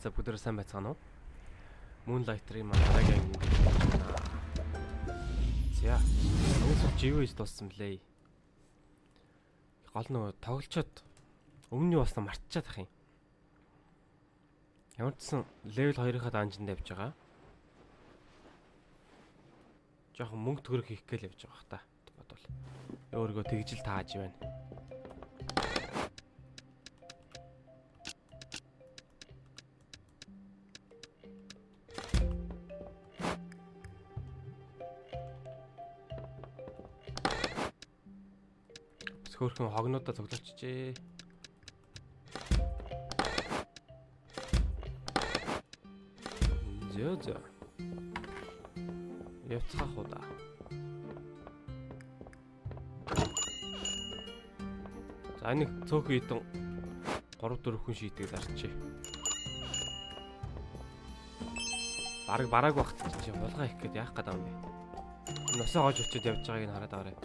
За бүгдээ сайн байцгаана уу? Moonlight-ийн мандарагийн ингэж. За. Өнөөдөр живэж дууссан блэ. Гол нөгөө тоглолцоод өмнө нь басна мартчихад ах юм. Ямар ч сан level 2-ийнхаа данжинд явж байгаа. Жохон мөнгө төгрөг хийх гээл явж байгаа хта. Бодвол. Өөрийгөө тэгжил тааж байна. Хөөрхөн хогнуудаа цуглуулчихжээ. Зөө. Явцгаах уу да. За нэг цөөхөн идэн 3-4 хүн шийдэг зарчээ. Бараг багт чи булгаа их гээд яах гээд байгаа юм бэ? Носоо гоож очиод явж байгааг нь хараад байгаарай.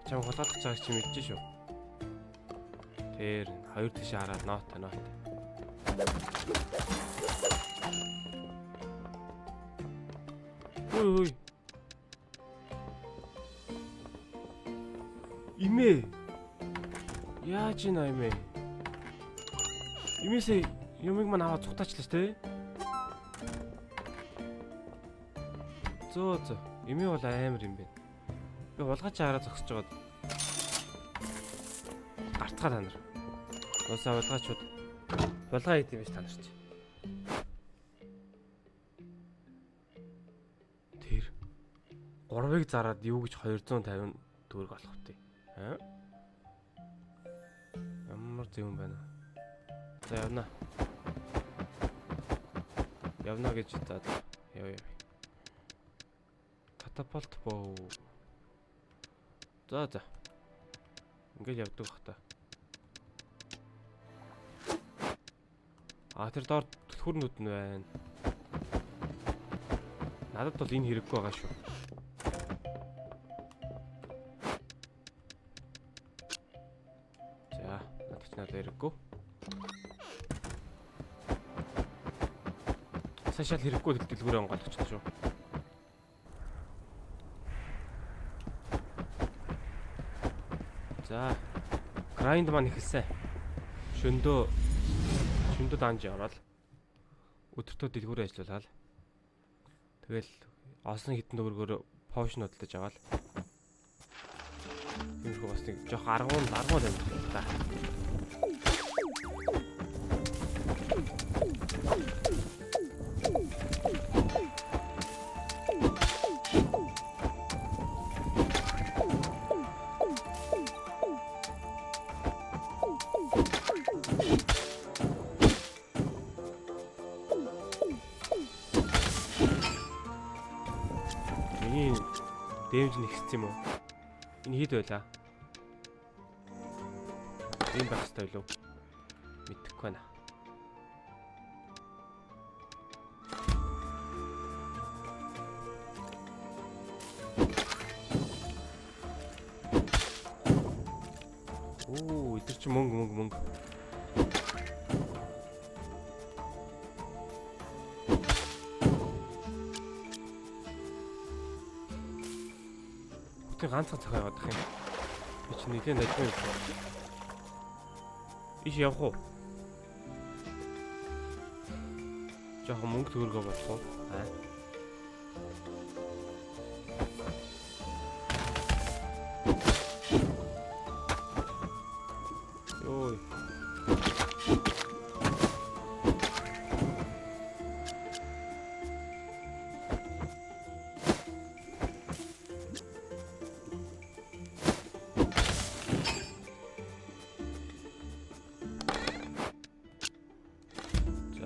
Чам хулгайлах цагч чи мэдэж шүү. Тэр хоёр тийш хараад нот. Ой. Имээ. Яаж ийн имээ? Имээсээ юмыг мань аваад цугтаачлаа шүү дээ. Зөө. Имээ бол амар юм байна. Би булгаач хараа зогсож байгаад гартгаа та нар. Уусаа булгаачуд булгаа хийх юм биш та нар чи. Тэр 3-ыг зараад юу гэж 250 төгрөг олох вэ? Аа? Ямар зөв юм байна. За явна. Явна гэж таад. Яв. Катапульт боо. За. Ингээл явдаг бах та. Тэр доор түлхүүрнүүд нь байна. Надад бол энэ хэрэггүй байгаа шүү. За, надад хэрэггүй. Сашаал хэрэггүй дэлгүүрээ онгойлгочихлоо шүү. За, грайнд маань ихэлсэн. Шөндөө данж ороод өдөртөө дэлгүүрээ ажиллуулаад тэгэл олсон хитэн төгрөгөөр поушн хөдөлж аваад тиймэрхүү бас нэг жоох аргуун амжилт та. Дэмж нэгссэн юм уу? Энэ хэд байлаа? Ийм байх хэрэгтэй юу? Мэдэхгүй байна. Оо, идэр чи мөнгө. Ганцхан цахаа яваад их юм. Би чи нэгэн дажгүй юм. Иш явах уу? Жохон мөнгө төгрөгөө болох уу? Йой.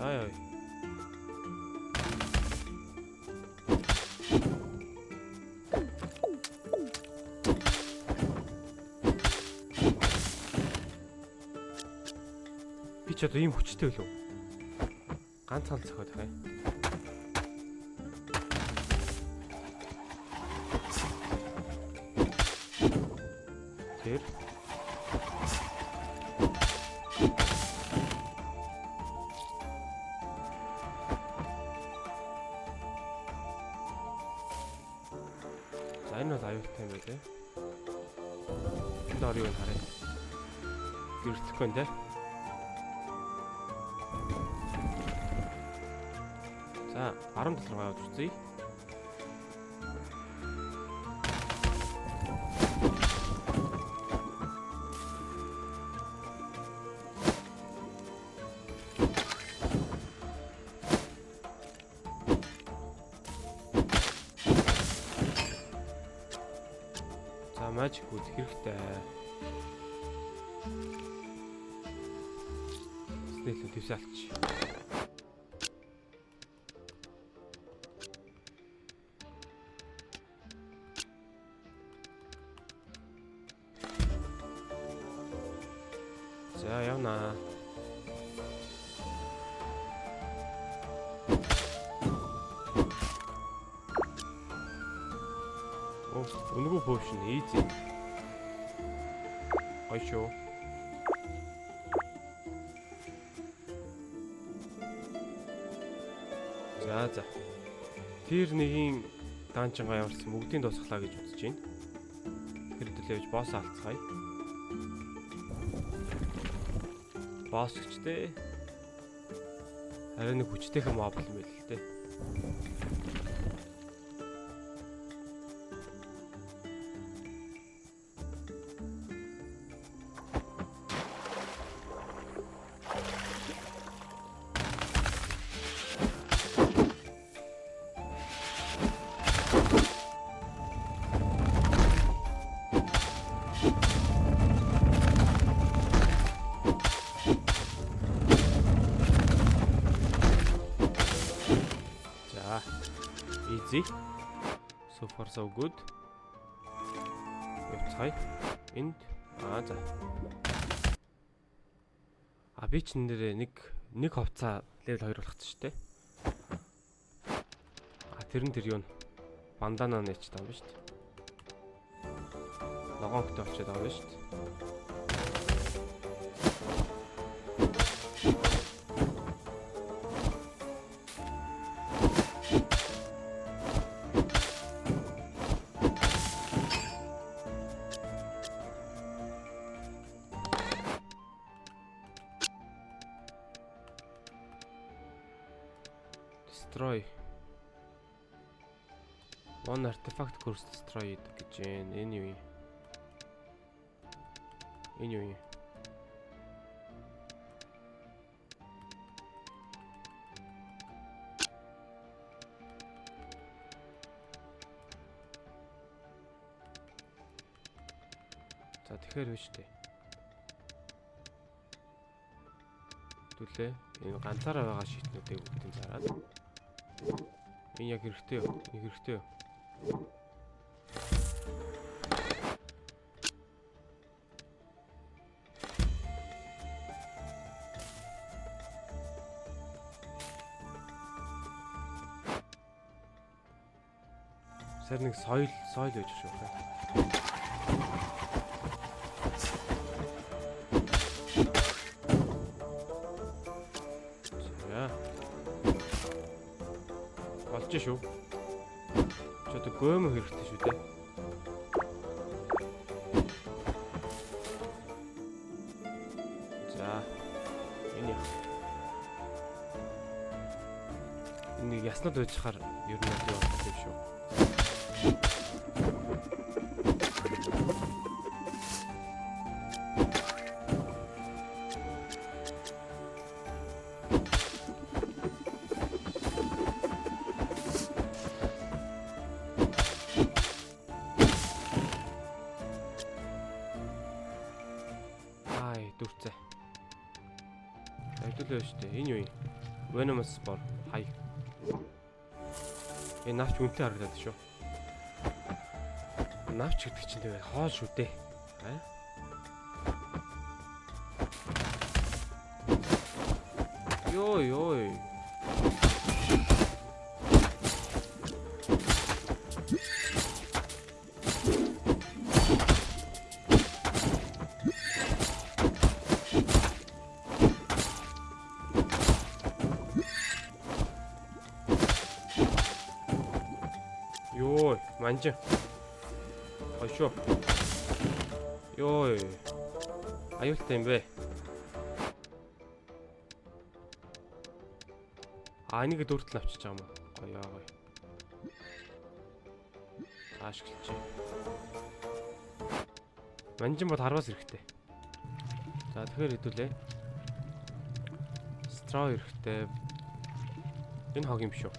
Ай. Би ч одоо ийм хүчтэй үлээ. Ганцхан цохоод байгаа юм. Тэр За энэ бол аюултай юм байлээ. Энд орё харъя. Гэрчлэхгүй нэ. За 17 явж үзье. Magic үт хэрэгтэй. Снэйлэн твсалч. За явна. Өнгөө potion easy. Ойшоо. За. Тэр нэгийн даанчингаа яварсан бүгдийн дуусглаа гэж үзэж байна. Тэр төлөөж босс алдцгаая. Босс гэжтэй. Харин нэг хүчтэйхэн моб юм байл л дээ. Easy. So far so good. Явцгаая. Энд за. Би ч нэрээ нэг хувцаа level 2 болгоцсон шүү дээ. Тэр юу н бандана нээч таа юм шүү дээ. Логонтой болчиход байгаа юм шүү дээ. Destroy. One artifact course destroyed гэж байна. Энэ юу юм? Энэ юу юм? За тэгэхээр биш үү? Түлээ. Энэ ганцаараа байгаа шитнүүдийг бүгдийг зараад. Энэ яг хэрэгтэй юу? Нэг хэрэгтэй юу? Сэр нэг соёл байж шүү дээ. Болж шүү. Чөтө гөөмө хэрэгтэй шүү дээ. За. Энэ яснад байж хаар ер нь юу болчих юм шүү. Дүрцээ. Ажиглаа шүү дээ. Энэ юу юм? Venomous spore. Хай. Энэ навч үнтэй харагдаад шүү. Навч гэдэг чинь тэгээ хоол шүү дээ. Ёй. Манжин. Хошоо. Йой. Аюултай юм бэ. Энийг дөрөлт авчиж байгаа юм уу? Гоё гоё. Ашиглаж. Манжин бол харвас хэрэгтэй. За тэгэхээр хэдүүлээ. Straw хэрэгтэй. Энэ хог юм биш үү?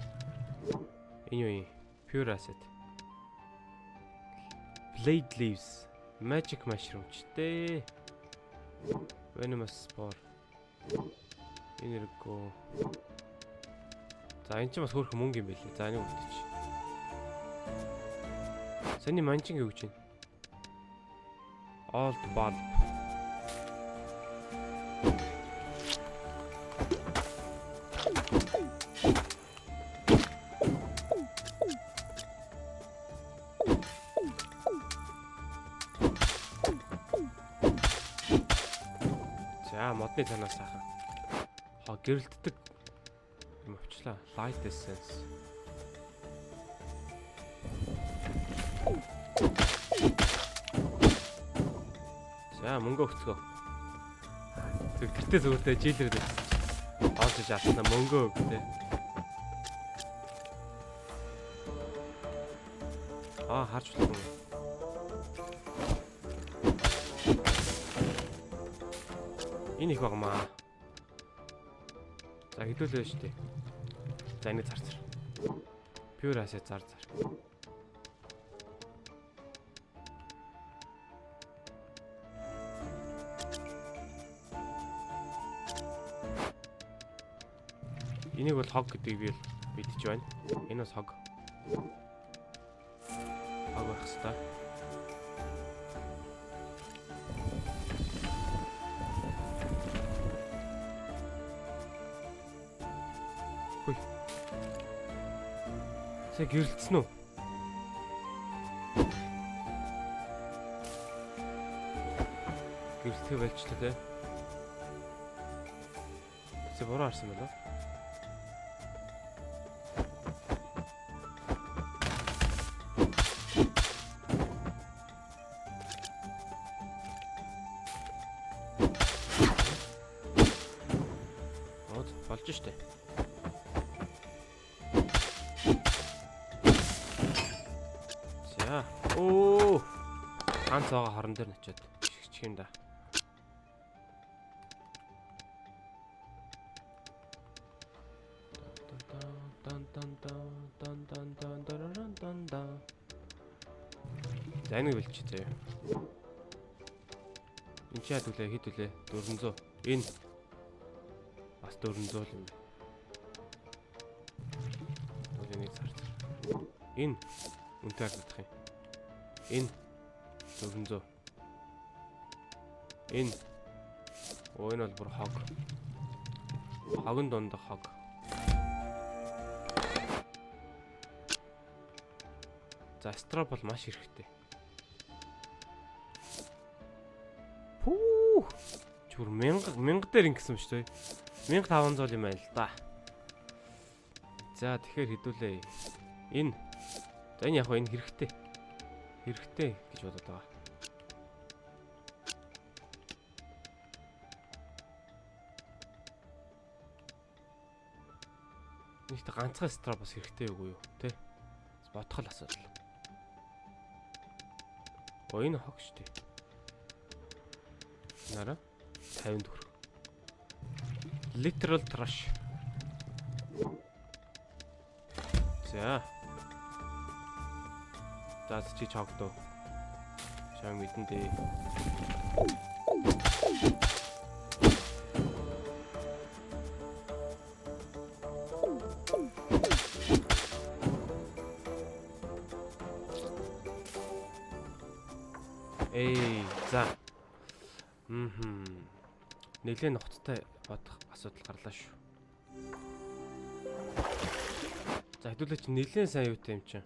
Энэ юу юм? Pure acid. Blade leaves. Magic mushroom ч дээ. Venomous spore. Энерго. За энэ ч бас хөөрхөн мөнгө юм байлээ. За энийг үлдээч. Саний манчин гэж байна. Old bulb. За модны танаас сайхан. Гэрэлтдэг юм авчлаа. Light essence. За мөнгө өгцгөө. Гэртээ зүгээртэй жилэрээд олж иж авснаа мөнгө өгдөө. Харж болох юм. Энэ их багмаа. За хэдүүлээ шүү дээ. За энийг зарцар. Pure acid зар. Энийг бол хог гэдгийг би мэдэж байна. Энэ бас хог. Хог байх хэвээр. Хүй. Сэ гэрэлтсэн үү? Гэрэлтгэ болчихлоо те. Сэ буруу харсан байна уу? Болж штэ. За. Ганц байгаа хорон дээр очиод чих юм да. За энийг билчих заяа. Энд ч яд үлээ хэд үлээ 400. Энэ бас 400 юм. Энийг зарц. Энэ үнтэй алдах юм. Энэ 400. Энэ энэ бол бүр хог. Хогн донд хог. За straw бол маш хэрэгтэй. Пүү. Чүр 1000 дээр ингэсэн шүү дээ. 1500 юм байл да. За тэгэхээр хэдүүлээ. Энэ. За энэ яг энэ хэрэгтэй. Хэрэгтэй гэж бодоод байгаа. Нэгт ганцхан straw бас хэрэгтэй үгүй юу? Тэ? Бодхол асуудал. Энэ хог шүү дээ. Нара 50 төгрөг. Literal trash. За. За чи чогдоо. Чам мэдэн дээ. За. Нэлээд нухацтай бодох асуудал гарлаа шүү. За хэдүүлээ чи нэлээд сайн юутай юм чинь.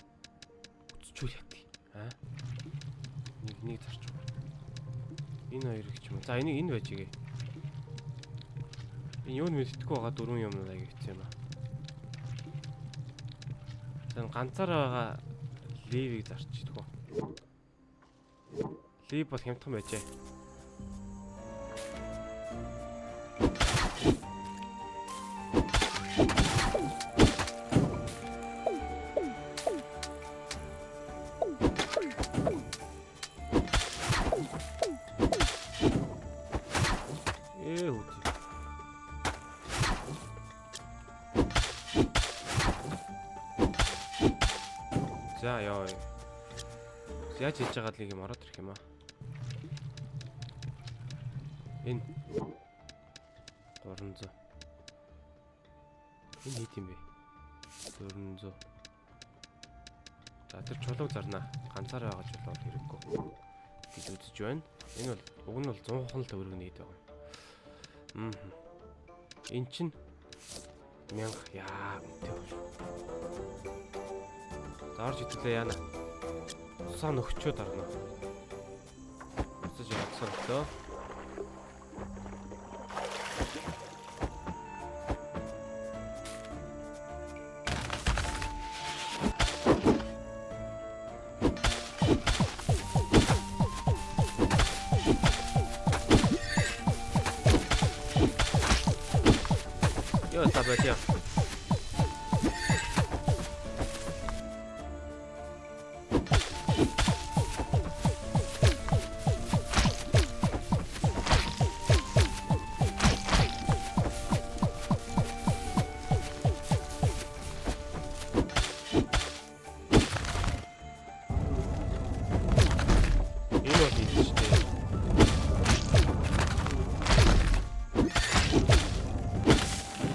Үтсчүүл ятгий. Нэг зарч. Энэ хоёр их юм. За энийг энэ байж гээ. Энэ юу мэддэггүй байгаа дөрвөн юмнууд аяг хэвчээ юм аа. Дан ганцаар байгаа левийг зарч идэггүй. Лив бол хямдхан байжээ. За яа. Яаж хийж байгаа л юм ороод ирэх юм аа. Энэ 300. Энэ хэд юм бэ? 400. За тэр чулууг зарнаа. Ганцаараа байгаа чулуу бол хэрэггүй гэж үзэж байна. Энэ бол уг нь бол 100хан л төгрөг нээд байгаа. Энэ чинь 1000 яа үнэтэй бол. Зарж идэвлээ яана. Усаа нөхчөө дарна. Усаж явсан лөө. Йоо табатя.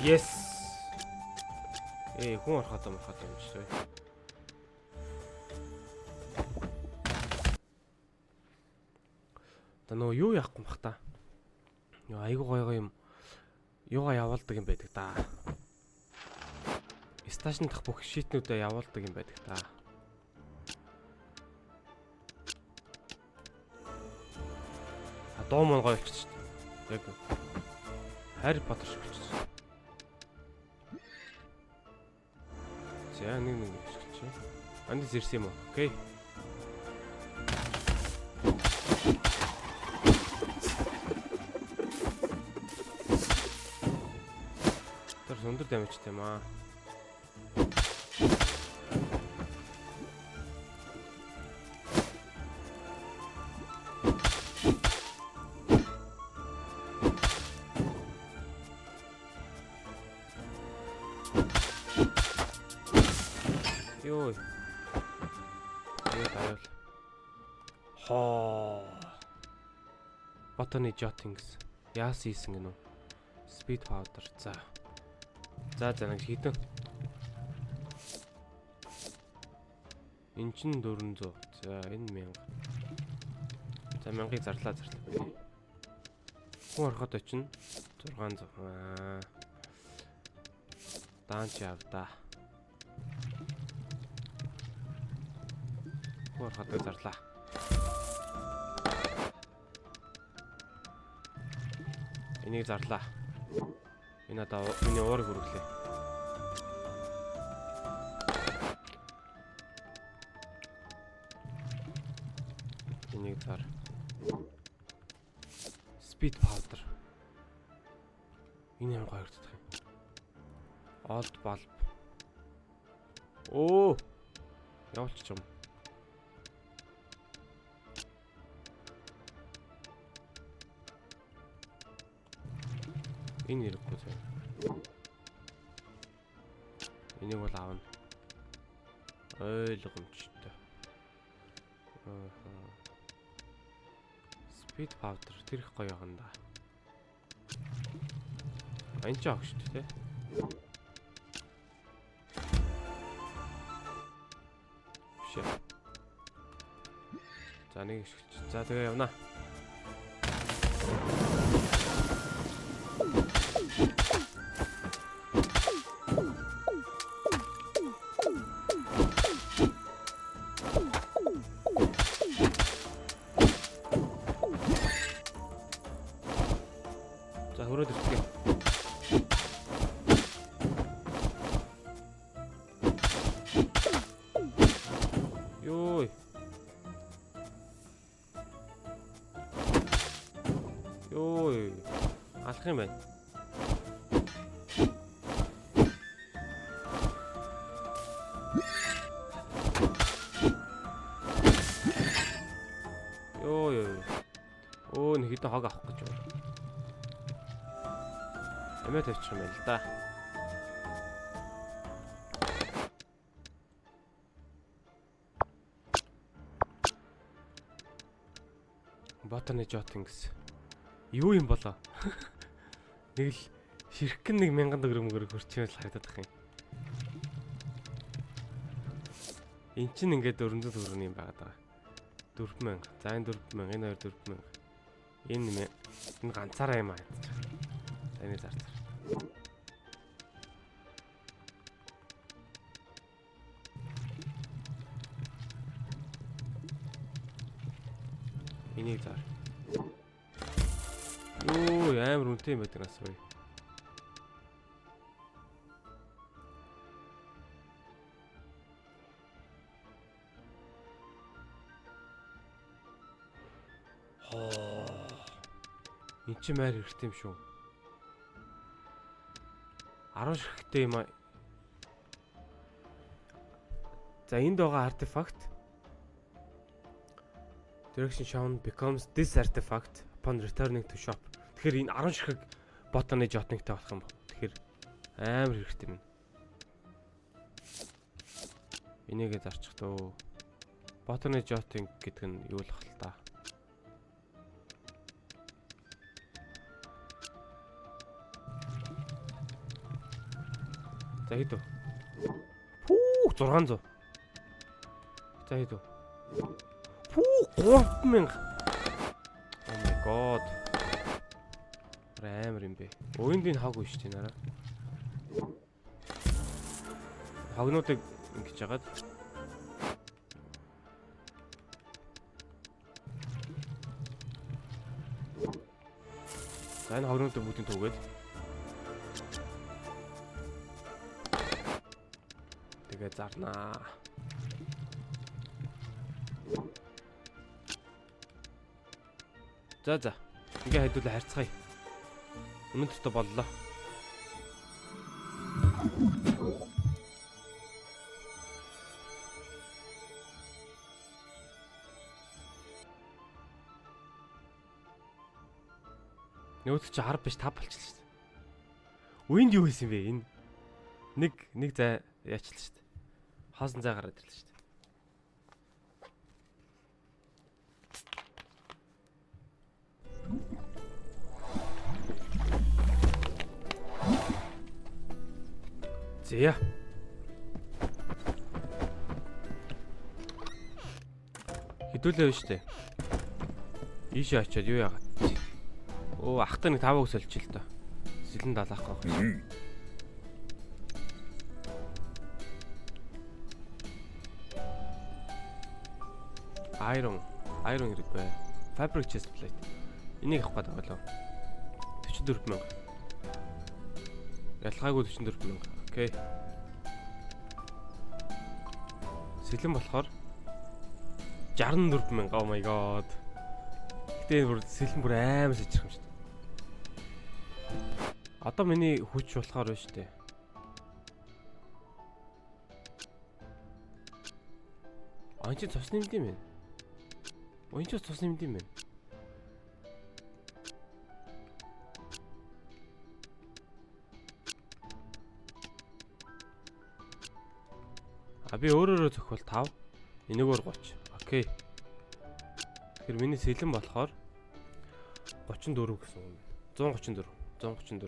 Yes. Хүн ороход юм шүү дээ. Та нөгөө юу яахгүй юм бах та. Айгуу гоё юм. Юугаа явуулдаг юм байдаг та. Сташн дах бүх шитнүүдээ явуулдаг юм байдаг та. Дуу мөн гоё болчихсон шүү дээ. Яг Harry Potter шиг болчихсон. За нэг чи. Андис ирсэн юм уу? Окей. Тэр өндөр дамжтай юм аа. Йой. Хоо. Botany jottings. Яас хийсэн гэнэ үү? Speed powder. За нэг хитэн. Энд чинь 400. За энэ 1000. За 1000-ыг зарлаа. Хүн ороход очино 600. Даанч явда. Хатаг зарлаа. Энийг зарлаа. Энэ одоо миний уурыг хүргэлээ. Энийг зар. Speed powder. Энэ юм гоё ирдэг. Old bulb. Оо. Явуулчих юм. Энэ ирэхгүй заа. Энийг бол аавна. Ойлгомжтой. Speed powder тэр их гоё юм да. Ань ч аах шүү дээ. Биш. За нэг шилж. За тэгээ явна. За хөрөөд ирчихье. Йой. алах юм байна. Ёо. Оо нэг хэдэн хог авах гэж байна. Эмээ тавьчих юм байна л да. Ботаны Jotings. Юу юм болоо? Нэг л ширхгэн 1000 төгрөг хөрчмөл харагдаад ах юм. Эн чинь ингээд 400 төгрөгийн юм байгаад байгаа. 4000. За энэ 4000, энэ 4000. Энэ ганцаараа юм аа. За энэ зарцаар. Энийг зар. Юу амар үнэтэй юм байдаг нас бай. Энд чи маар хэрэгтэй юм шүү. 10 ширхэгтэй юм аа. За энд байгаа артефакт Direction shown becomes this artifact upon returning to shop. Тэгэхээр энэ 10 ширхэг ботаны Jottingтэй болох юм ба. Тэгэхээр амар хэрэгтэй юм. Энийгээ зарчих дөө. Ботаны Jotting гэдэг нь юу л ах л та. За хэд вэ? Пүү 600. За хэд вэ? Пүү 3000. Oh my god. Амар юм бэ. Өөнд энэ хог биш тийм нараа. Хогнуудыг ингэж яагаад? За энэ хогнуудыг бүгдийг түгээд. Тэгээ зарнаа. За. Ингээ хайдуулаа харьцгаая. Өнөөдөр боллоо. Нөгөөд чи 10 биш 5 болчихлоо шүү дээ. Үеинд юу хийсэн бэ энэ? Нэг зай яачлаа шүү дээ. Хоосон зай гараад ирлээ шүү дээ. Зя. Хэдүүлээ байна шүү дээ. Ийшээ очиод юу яагаад? Оо ахтаа нэг 5 өс олчих л доо. Сэлэн далаах гоо. Iron хэрэггүй. Fabric chest plate. Энийг авах гэдэг болов. 44000. Ялгаагүй 44000. Окей. Сэлэн болохоор 64000. Oh my god. Гэтэ бүр сэлэн бүр амар сэлжих юм шүү дээ. Одоо миний хүч болохоор байна шүү дээ. Ань чи цус нэмд юм бэ? Ань чи цус нэмд юм бэ? Би өөрөөрөө зохиол 5, энэгээр 30. Окей. Тэгэхээр миний сэлэн болохоор 34 гэсэн үг юм. 134.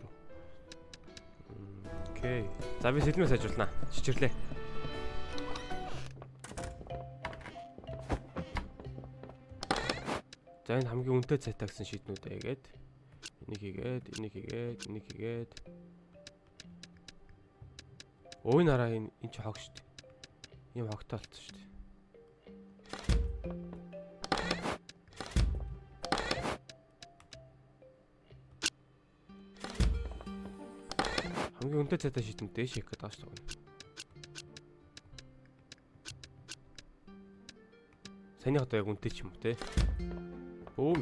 Окей. За би сэлмээ сайжруулнаа. Чичирлээ. За энэ хамгийн үнэтэй цайтаа гэсэн шийднүүдээ хийгээд энийг хийгээд өө нараа энэ ч хог шүү дээ. Ийм хогтой болчихсон шүү дээ. Хамгийн үнэтэй цайтаа шийдэн дээш хийх гэдэг ааш тагна. Саний одоо яг үнэтэй ч юм уу те. Өө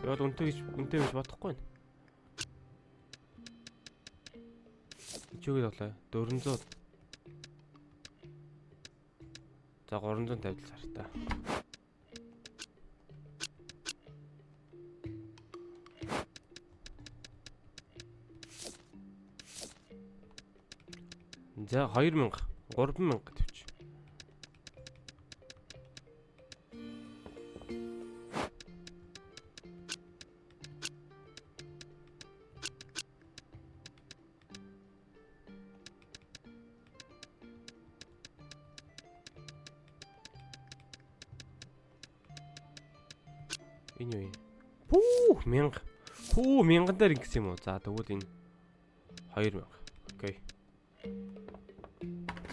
яа үнэтэй гэж бодохгүй байна. өгөөд болоо. 400. За 350 цартаа. За 2000, 3000 тавьчих. Энэ юу юм? Пүү 1000. Пүү 1000 дээр ингэсэн юм уу? За тэгвэл энэ 2000. Окей.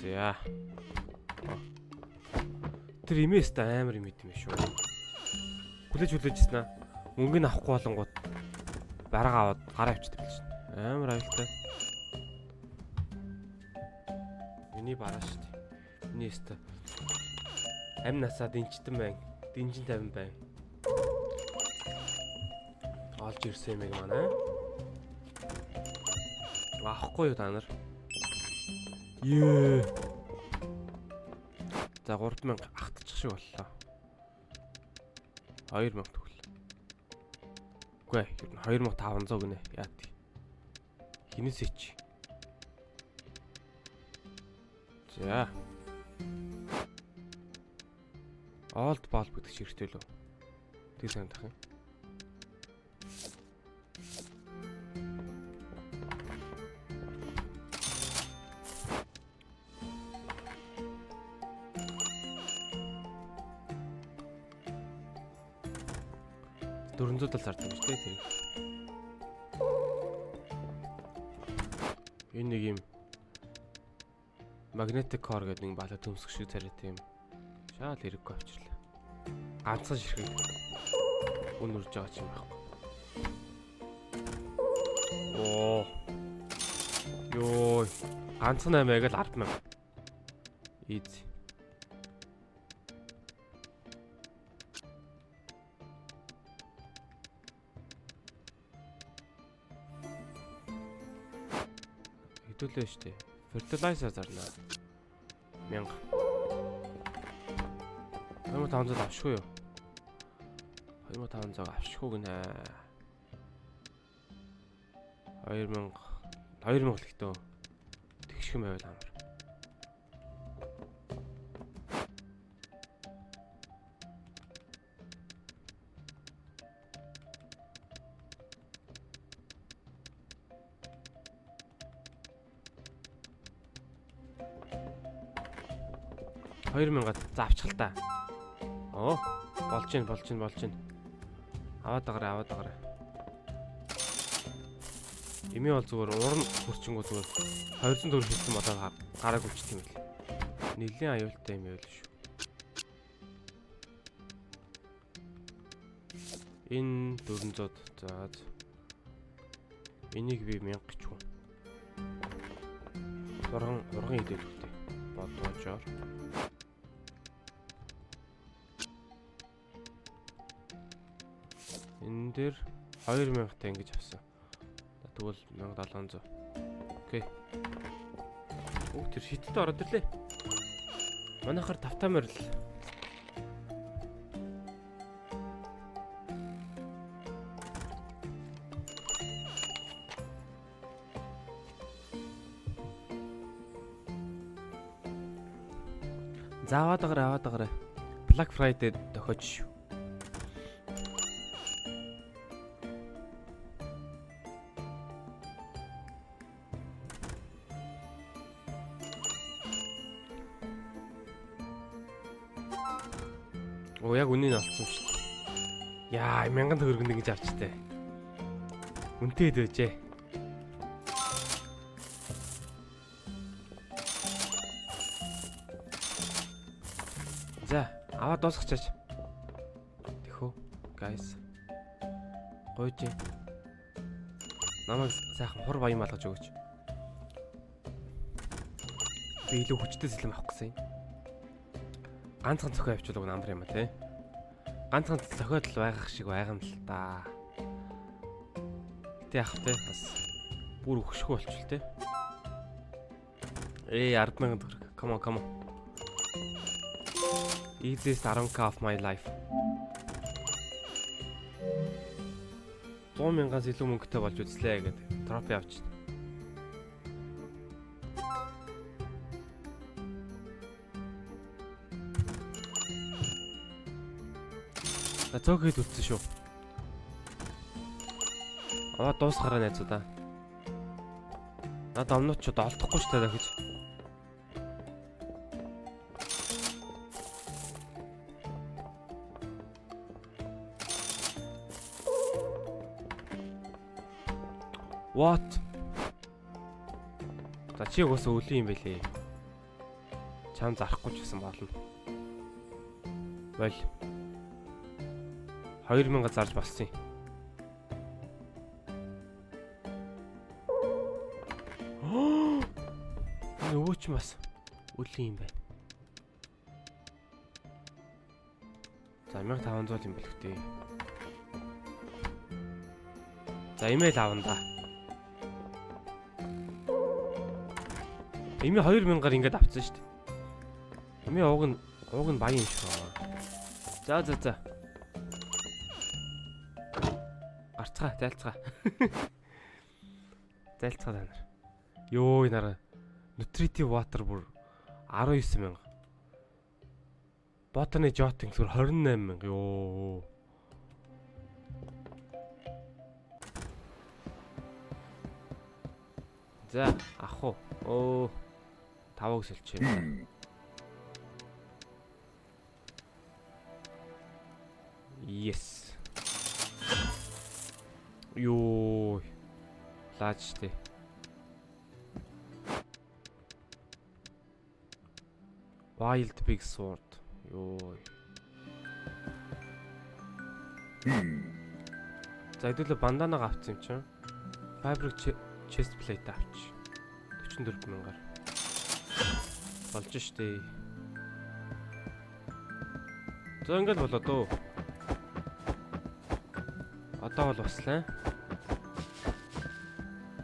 За. Тэр имэст амар юм идэм шүү. Хүлээж ийсэн аа. Мөнгөний авахгүй болонгууд бараг аваад гараа авчдаг л шин. Амар аюултай. Миний бараа шүү дээ. Миний өстө. Амь насаа дэнчтэн байна. Дэнжин 50 байна. Олж ирсэн юм манай. Авахгүй юу та нар? Ее. За 3000 ахтчих шиг боллоо. 2000 төгөл. Үгүй ээ, 2500 гинэ. Яа тий. Хинээс ич. За. Олд бол гэдэг чиртэй лөө. Тэг санагдах юм. $400 зардаг шүү дээ тэр. Энэ нэг юм magnetic core гэдэг нэг бала төмсөх шиг царайтай юм. Шаал хэрэггүй авчирлаа. Ганцхан ширхэг. Үн үрж байгаа юм байхгүй. Оо. Йоо. Ганцхан 8-ыг л 100000. Easy. Хэдүүлээ штэ. Fertilizer зарнаа. 1000. 2500 авшгүй юу? 2500 авшгүй гинэ. 2000 л ихтэй. Тэгшхэн байвал амар. $2000 за авчихл та. Оо, болж байна. Аваад агараа. Эми бол зүгээр уран хурцсангуу зүгээр 200 төгрөг хийсэн бодоо гарааг үлчт юм бэл. Нилийн аюултай юм байл шүү. Энэ 400 за. Энийг би 1000 гिचгүй. Урган идээд үхтэй. Бодоожоор. Энэ дээр 2000-тай ингэж авсан. Тэгвэл 1700. Окей. Оо тэр шидэд ороод ирлээ. Манайхаар тавтамаар л. Зааваад агараа. Black Friday дохиож шүү. Оо яг үнийн олцсон шүү дээ. Яа 1000 төгрөг ингэж авчтай. Үнтэй дэвжээ. За аваад дуусгачаач. Тэхүү guys. Гойж. Намайг сайхан хур баян малгаж өгөөч. Би илүү хүчтэй сэлэм авах гэсэн юм. Ганцхан цохио авчвал амар юм а тий. Ганцхан цохиод л байгах шиг байгаа юм л да. Гэтэ яах вэ? Бас бүр өгшгөө болчихвол тий. 10,000 төгрөг. Come on. Easiest 10k of my life. 100,000-аас илүү мөнгөтэй болж үзлээ гэдэг. Трофи авч. Цөөхөд үтсэн шүү. Аваа дуусгараа найзуудаа. Над амнуучууд олдохгүй ч та дахиж. What? За чи угаасаа өлөө юм байлээ. Чам зарахгүй ч гэсэн болно. Бол 2000 зарж болсон юм. Өвөөч бас өлөө юм байна. За 1500 юм бэлгтэй. За имэйл авна да. Имээ 2000-аар ингээд авчихсан шүү дээ. Имээ ууг нь баян юм шиг байна. За. Гарцгаа, зайлцгаа. Зайлцгаа та нар. Йоо нараа. Nutritive water бүр 19,000. Ботаны jotting зүгээр 28,000. Йоо. За, ах уу. Таваг сэлчээ. Yes. Йоо. Лаачтэй. Wild big sword. Йоо. За хэдүүлээ банданаг авсан юм чинь. Fabric chest plate авч. 44,000-аар. Болж штэ. За ингээд болоо дөө. Одоо бол баслаа.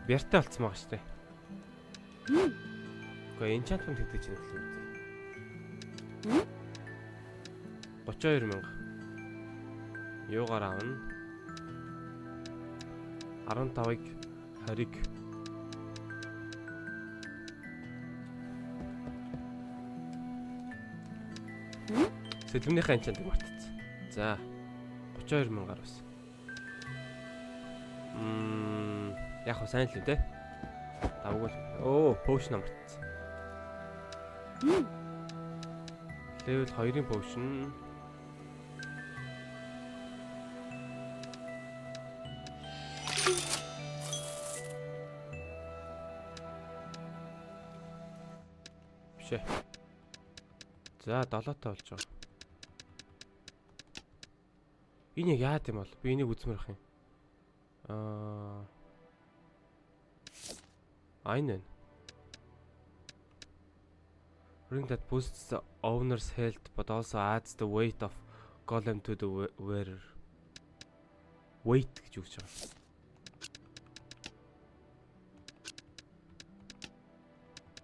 Бяртай болцсон байгаа штэ. Гэхдээ enchantment гэдэг чинь хэлсэн үү? 32,000. Юугаар авна? 15-ыг 20-ыг Сэлмнийхээ энчантыг мартчихсан. За 32,000-аар бас. Яг хөө сайн л юм те. Давгүй. Potion мартчихсан. Level 2-ын potion. Бишээ. За 7-тай болж байгаа. Энэ яг яа гэм бол би энийг үзмээр ах юм. Айнэн. Ring that boosts the owner's health but also adds the weight of golem to the wearer. Weight гэж үгч байгаа.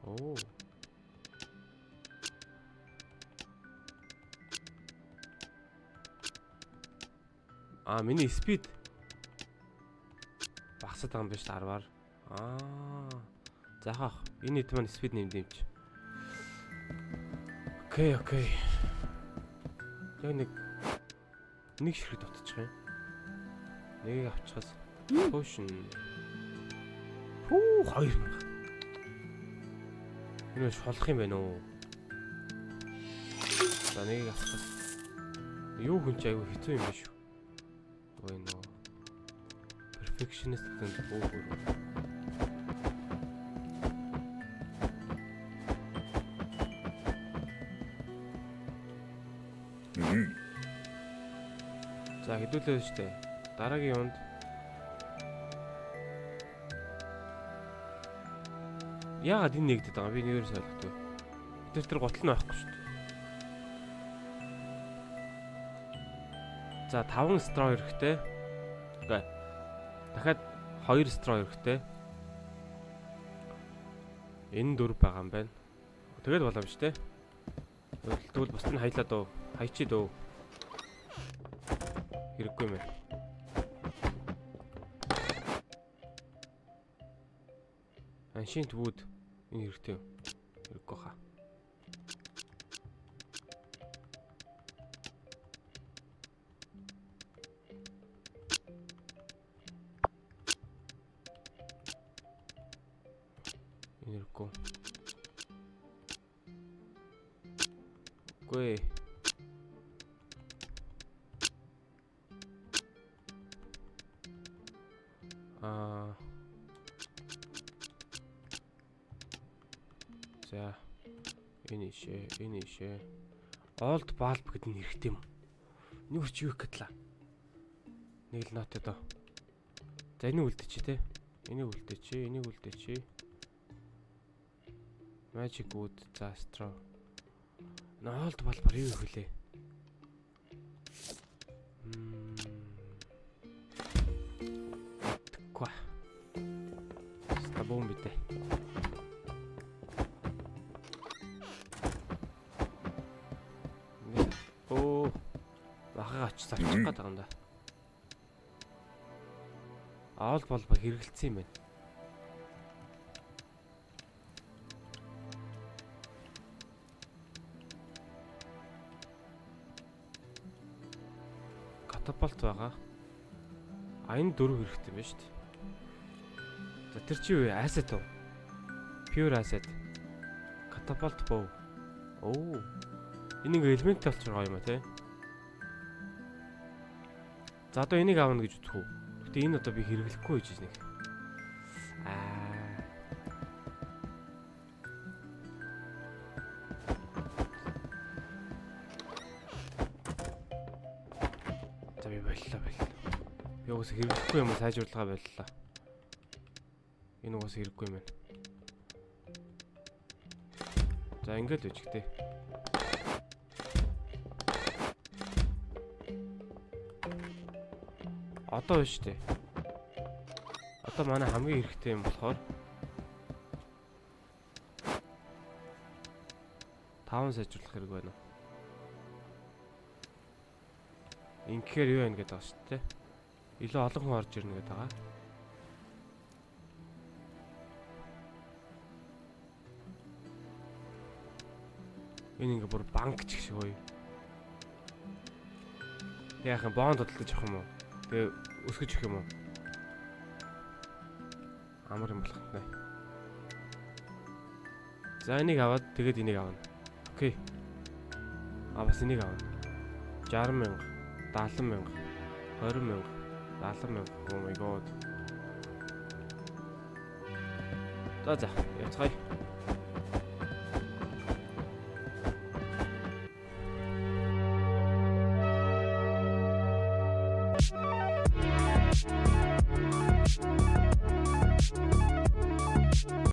Oh. Миний speed багасаад байгаа юм биш 10-аар. Заахах. Энэ хэд маань speed нэмдэмж. Окей. Яг нэг ширхэг дотчих юм. Нэгийг авчихаас potion. 2000. Энэ шолох юм байна уу? За нэгийг авчихаас. Юу хүн ч аягүй хэцүү юм биш үү? Ой нөө. Perfectionist гэдэг нь өөр. За хэдүүлээ штэ. Дараагийн юунд яагаад энэ нэгдэд байгаа би нэрээс ойлгохгүй. Тэр гутал нь байхгүй штэ. За 5 straw хэрэгтэй. Окей. Дахиад 2 straw хэрэгтэй. Энэ 4 байгаа юм байна. Тэгээд болоо биш те. Тэгвэл бусд нь хаялаа дөө. Хайчи дөө. Хэрэггүй мэ. Аншинт wood энэ хэрэгтэй. Хэрэггүй хаа. Энэ хэрэггүй. Гүй. За энэ ишээ old bulb гэдэг нь хэрэгтэй юм. Нүрч юу гэтлээ. Нэг л нотой доо. За энийг үлдээч те. Энийг үлдээч. Magic wood за straw. Old bulb юу хөлөө. Quoi? Стабон битэ. Багаач зарчих гээд байгаа юм да. Аал болбо хэрэгэлцсэн юм байна. Катапульт байгаа. Энэ 4 хэрэгтэй юм байна шүү дээ. За тэр чи юу asset уу? Pure asset. Catapult bow. Оо. Энэ нэг элемент болчих гоё юм а те. За одоо энийг аавна гэж үзэх үү? Гэтэ энэ одоо би хэрэглэхгүй гэж нэг. За би боллоо. Би уус хэрэглэхгүй юм сайжруулгаа боллоо. Энэ уус хэрэггүй юм байна. За ингээд үжигтэй. Одоо биш үү? Одоо манай хамгийн хэрэгтэй юм болохоор 5 сайжруулах хэрэг байна уу? Инхээр юу байна гэдэг байгаа шүү дээ. Илүү олон хүн орж ирнэ гэдэг байгаа. Энэ ингээ бүр банк ч гэх шиг гоё. Яахан бонд бодлож авах юм уу? Тэгээ өсгөж өгөх юм уу? Амар юм болох нэ. За энийг аваад тэгээд энийг авна. Окей. Бас энийг авна. 60,000, 70,000, 20,000, 70,000. Oh my god. За явцгаая.